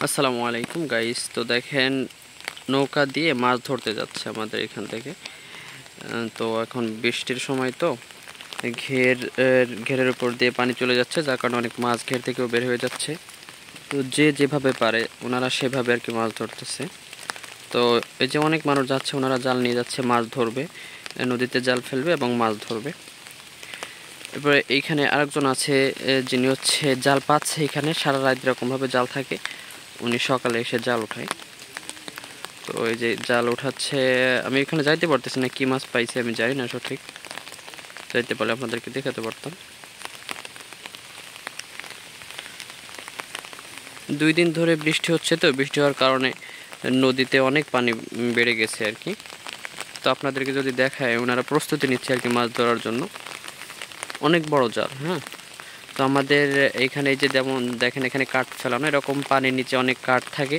আসসালামু আলাইকুম গাইস। তো দেখেন, নৌকা দিয়ে মাছ ধরতে যাচ্ছে আমাদের এখান থেকে। তো এখন বৃষ্টির সময়, তো ঘেরের উপর দিয়ে পানি চলে যাচ্ছে, যার কারণে অনেক মাছ ঘের থেকেও বের হয়ে যাচ্ছে। তো যে যেভাবে পারে ওনারা সেভাবে আর কি মাছ ধরতেছে। তো এই যে অনেক মানুষ যাচ্ছে, ওনারা জাল নিয়ে যাচ্ছে, মাছ ধরবে, নদীতে জাল ফেলবে এবং মাছ ধরবে। এরপরে এইখানে আরেকজন আছে, যিনি হচ্ছে জাল পাচ্ছে। এখানে সারা রাত এরকমভাবে জাল থাকে, উনি সকালে এসে জাল উঠায়। তো এই যে জাল উঠাচ্ছে, আমি এখানে যাইতে পারতেছি না, কি মাছ পাইছে আমি জানি না সঠিক। যাইতে পারলে আপনাদেরকে দেখাতে পারতাম। 2 দিন ধরে বৃষ্টি হচ্ছে, তো বৃষ্টি হওয়ার কারণে নদীতে অনেক পানি বেড়ে গেছে আর কি। তো আপনাদেরকে যদি দেখায়, ওনারা প্রস্তুতি নিচ্ছে আর কি মাছ ধরার জন্য। অনেক বড় জাল, হ্যাঁ। তো আমাদের এইখানে যে যেমন দেখেন, এখানে কাঠ ফেলানো, এরকম পানির নিচে অনেক কাঠ থাকে।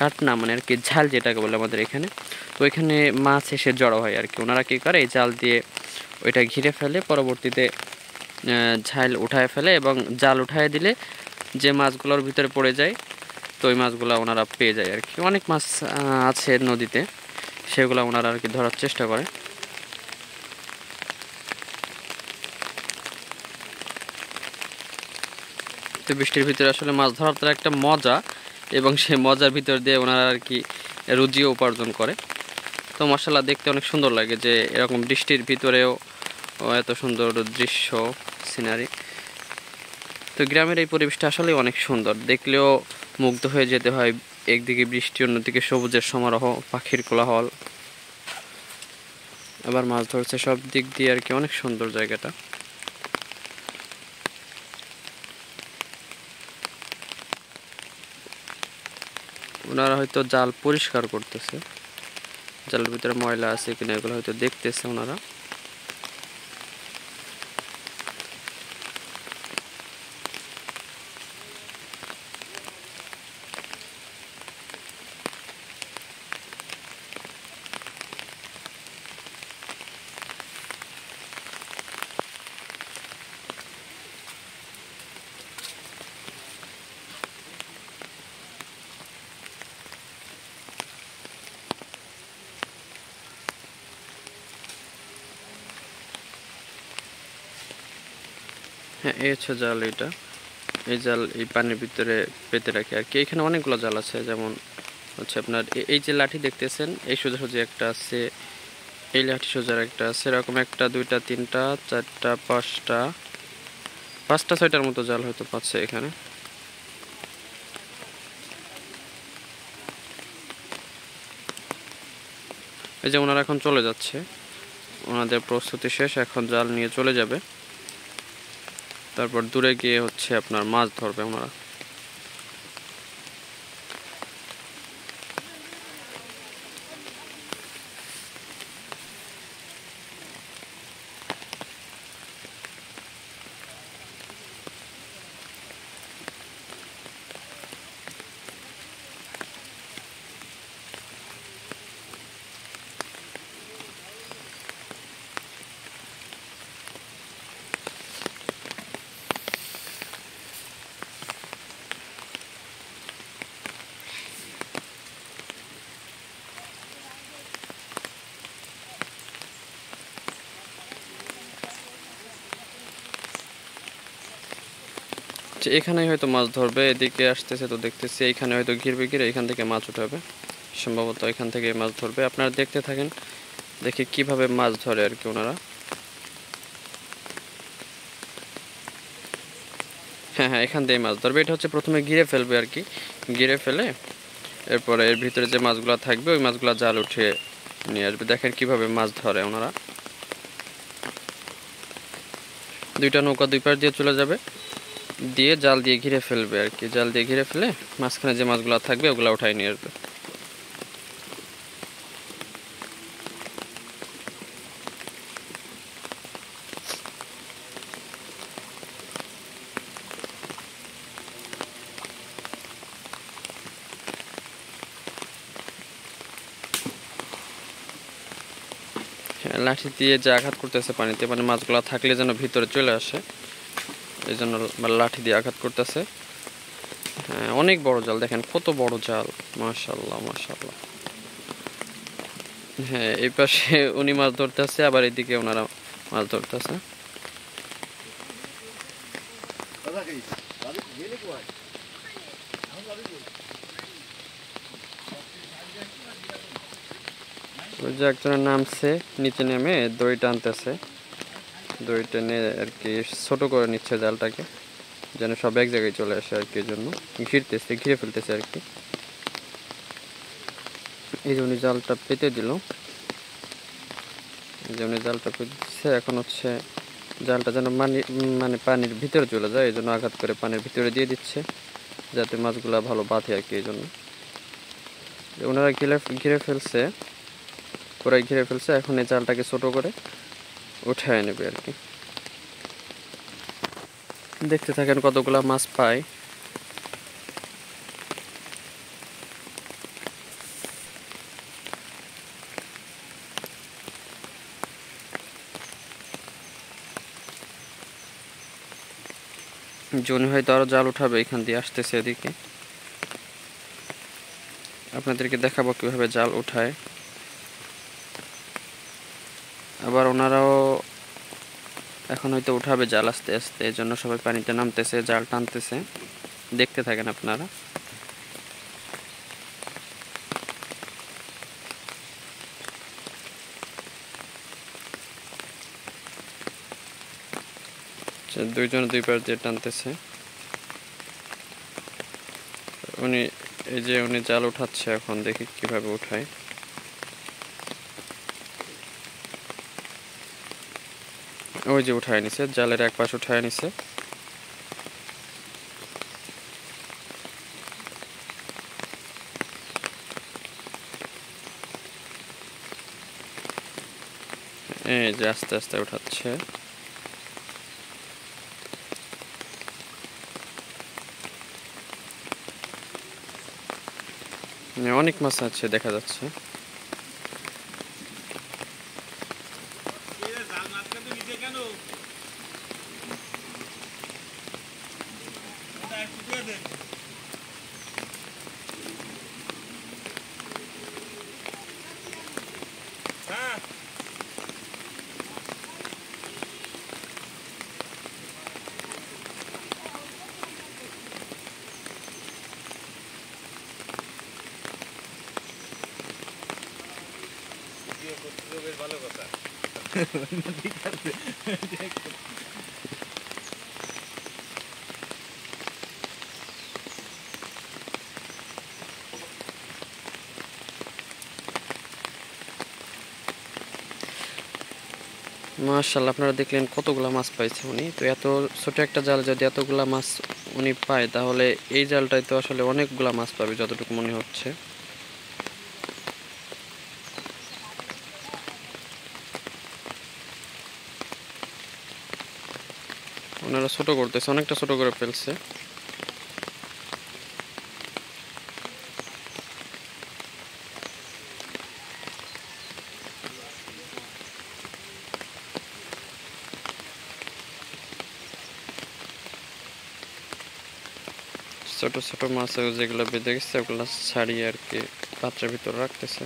কাঠ না, মানে আর কি ঝাল যেটাকে বলে আমাদের এখানে। তো এখানে মাছ এসে জড়ো হয় আর কি। ওনারা কী করে, এই জাল দিয়ে ওইটা ঘিরে ফেলে, পরবর্তীতে ঝাল উঠায় ফেলে এবং জাল উঠায় দিলে যে মাছগুলোর ভিতরে পড়ে যায়, তো ওই মাছগুলো ওনারা পেয়ে যায় আর কি। অনেক মাছ আছে নদীতে, সেগুলো ওনারা আর কি ধরার চেষ্টা করে। তো বৃষ্টির ভিতরে আসলে মাছ ধরার তো একটা মজা, এবং সেই মজার ভিতর দিয়ে ওনারা আর কি রুজিও উপার্জন করে। তো মাশাআল্লাহ, দেখতে অনেক সুন্দর লাগে যে এরকম বৃষ্টির ভিতরেও এত সুন্দর দৃশ্য, সিনারি। তো গ্রামের এই পরিবেশটা আসলে অনেক সুন্দর, দেখলেও মুগ্ধ হয়ে যেতে হয়। একদিকে বৃষ্টি, অন্যদিকে সবুজের সমারোহ, পাখির কোলাহল, আবার মাছ ধরছে, সব দিক দিয়ে আর কি অনেক সুন্দর জায়গাটা। ওনারা হয়তো জাল পরিষ্কার করতেছে, জালের ভিতরে ময়লা আছে কিনা এগুলো হয়তো দেখতেছে ওনারা। হ্যাঁ, এই হচ্ছে জাল। এটা, এই জাল এই পানির ভিতরে পেতে রাখে আর কি। এখানে অনেকগুলো জাল আছে, যেমন হচ্ছে আপনার এই যে লাঠি দেখতেছেন, এই সোজাসুজি একটা আছে, এই লাঠি সোজার একটা আছে, এরকম 1টা 2টা 3টা 4টা 5টা 5টা 6টার মতো জাল হয়তো পাচ্ছে এখানে। এই যে ওনারা এখন চলে যাচ্ছে, ওনাদের প্রস্তুতি শেষ, এখন জাল নিয়ে চলে যাবে। তারপর দূরে গিয়ে হচ্ছে আপনার মাছ ধরবে ওনারা। এখানেই হয়তো মাছ ধরবে, এদিকে আসতেছে তো দেখতেছি, এইখানে হয়তো ঘিরবে, ঘিরে এখান থেকে মাছ উঠাবে, সম্ভবত এখান থেকে মাছ ধরবে। আপনারা দেখতে থাকেন, দেখি কিভাবে মাছ ধরে আর কি ওনারা। হ্যাঁ হ্যাঁ, এখান দিয়ে মাছ ধরবে। এটা হচ্ছে প্রথমে ঘিরে ফেলবে আর কি, ঘিরে ফেলে এরপরে এর ভিতরে যে মাছগুলো থাকবে ওই মাছগুলো জাল উঠিয়ে নিয়ে আসবে। দেখেন কিভাবে মাছ ধরে ওনারা। 2টা নৌকা 2 পাশ দিয়ে চলে যাবে, দিয়ে জাল দিয়ে ঘিরে ফেলবে আর কি। জাল দিয়ে ঘিরে ফেলে মাঝখানে যে মাছগুলো থাকবে ওগুলো উঠাই নিয়ে আসবে। হ্যাঁ, লাঠি দিয়ে যে আঘাত করতেছে পানিতে, মানে মাছগুলো থাকলে যেন ভিতরে চলে আসে, এই জন্য লাঠি দিয়ে আঘাত করতেছে। হ্যাঁ, অনেক বড় জাল, দেখেন কত বড় জাল, মাশাআল্লাহ মাশাআল্লাহ। হ্যাঁ, এই পাশে উনি মাছ ধরতেছে, আবার এদিকে ওনারা মাছ ধরতেছে। ওই যে একজনের নামছে, নিচে নেমে দড়ি টানতেছে, দড়ি টেনে আর কি ছোট করে নিচ্ছে জালটাকে, যেন সব এক জায়গায় চলে আসে আর কি, এই জন্য ঘিরে ফেলতেছে আর কি। এই যে উনি জালটা পেতে দিল, এই যে উনি জালটা পেতে দিচ্ছে। এখন হচ্ছে জালটা যেন মানে পানির ভিতরে চলে যায়, এই জন্য আঘাত করে পানির ভিতরে দিয়ে দিচ্ছে, যাতে মাছগুলা ভালো বাঁধে আর কি। এই জন্য ওনারা ঘিরে ফেলছে, পুরাই ঘিরে ফেলছে। এখন এই জালটাকে ছোট করে উঠায় নেবে আর কি। দেখতে থাকেন কতগুলা মাছ পায়। জনি হয়তো আরো জাল উঠাবে, এখান দিয়ে আসতেছে এদিকে, আপনাদেরকে দেখাবো কিভাবে জাল উঠায়। আবার ওনারাও এখন হয়তো উঠাবে জাল আস্তে আস্তে, এই জন্য সবাই পানিতে নামতেছে, জাল টানতেছে। দেখতে থাকেন আপনারা। দুইজন দুই পাশ দিয়ে টানতেছে। উনি এই যে উনি জাল উঠাচ্ছে, এখন দেখি কিভাবে উঠায়। ওই যে উঠায় নিছে, জালের এক পাশ উঠায় নিছে। এই যে আস্তে আস্তে উঠাচ্ছে। অনেক মাছ আছে দেখা যাচ্ছে। ভালো কথা। মাশাআল্লাহ, আপনারা দেখলেন কতগুলা মাছ পাইছে উনি। তো এত ছোট একটা জাল যদি এতগুলা মাছ উনি পায়, তাহলে এই জালটাই তো আসলে অনেকগুলা মাছ পাবে যতটুকু মনে হচ্ছে। ওনারা ছোট করতেছে, অনেকটা ছোট করে ফেলছে। ছোট ছোট মাছ যেগুলো বেঁধে গেছে ওগুলো ছাড়িয়ে আর কি পাত্রের ভিতর রাখতেছে।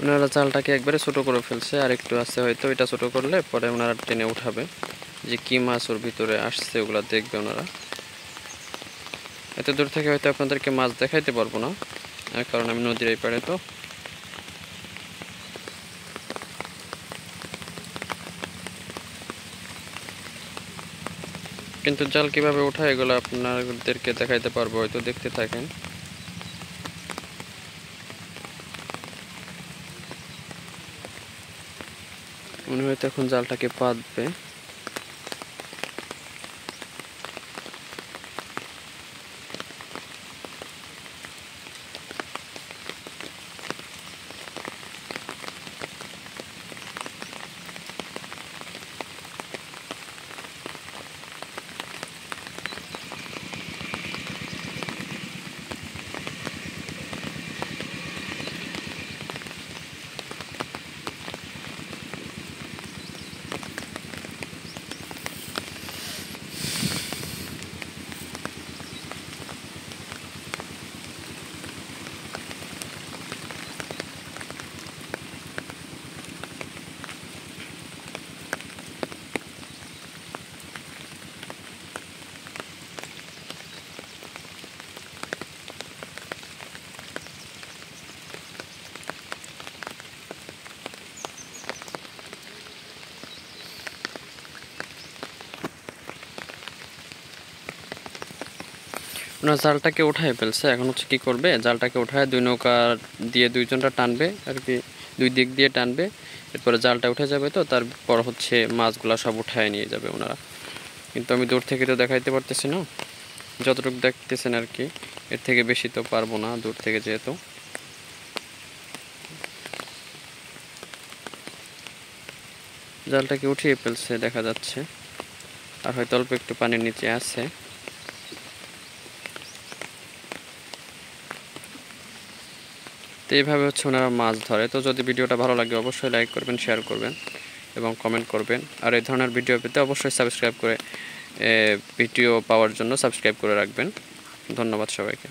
ওনারা জালটাকে একবারে ছোট করে ফেলছে, আর একটু আছে হয়তো, এটা ছোট করলে পরে ওনারা টেনে উঠাবে, যে কি মাছ ওর ভিতরে আসছে ওগুলা দেখবে ওনারা। এত দূর থেকে হয়তো আপনাদেরকে মাছ দেখাইতে পারবো না, কারণ আমি নদীর এই পাড়ে তো। কিন্তু জাল কিভাবে উঠায় এগুলো আপনাদেরকে দেখাইতে পারবো, হয়তো দেখতে থাকেন। উনি হয়তো এখন জালটাকে পাতবে। ওনারা জালটাকে উঠায় ফেলছে। এখন হচ্ছে কী করবে, জালটাকে উঠায় 2 নৌকা দিয়ে 2জনটা টানবে আর কি, 2 দিক দিয়ে টানবে। এরপরে জালটা উঠে যাবে, তো তারপর হচ্ছে মাছগুলা সব উঠায় নিয়ে যাবে ওনারা। কিন্তু আমি দূর থেকে তো দেখাইতে পারতেছি না, যতটুকু দেখতেছেন আর কি, এর থেকে বেশি তো পারবো না দূর থেকে যেহেতু। জালটাকে উঠিয়ে ফেলছে দেখা যাচ্ছে, আর হয়তো অল্প একটু পানির নিচে আছে। তো এইভাবে হচ্ছে ওনারা মাছ ধরে। তো যদি ভিডিওটা ভালো লাগে অবশ্যই লাইক করবেন, শেয়ার করবেন এবং কমেন্ট করবেন। আর এই ধরনের ভিডিও পেতে অবশ্যই সাবস্ক্রাইব করে ভিডিও পাওয়ার জন্য সাবস্ক্রাইব করে রাখবেন। ধন্যবাদ সবাইকে।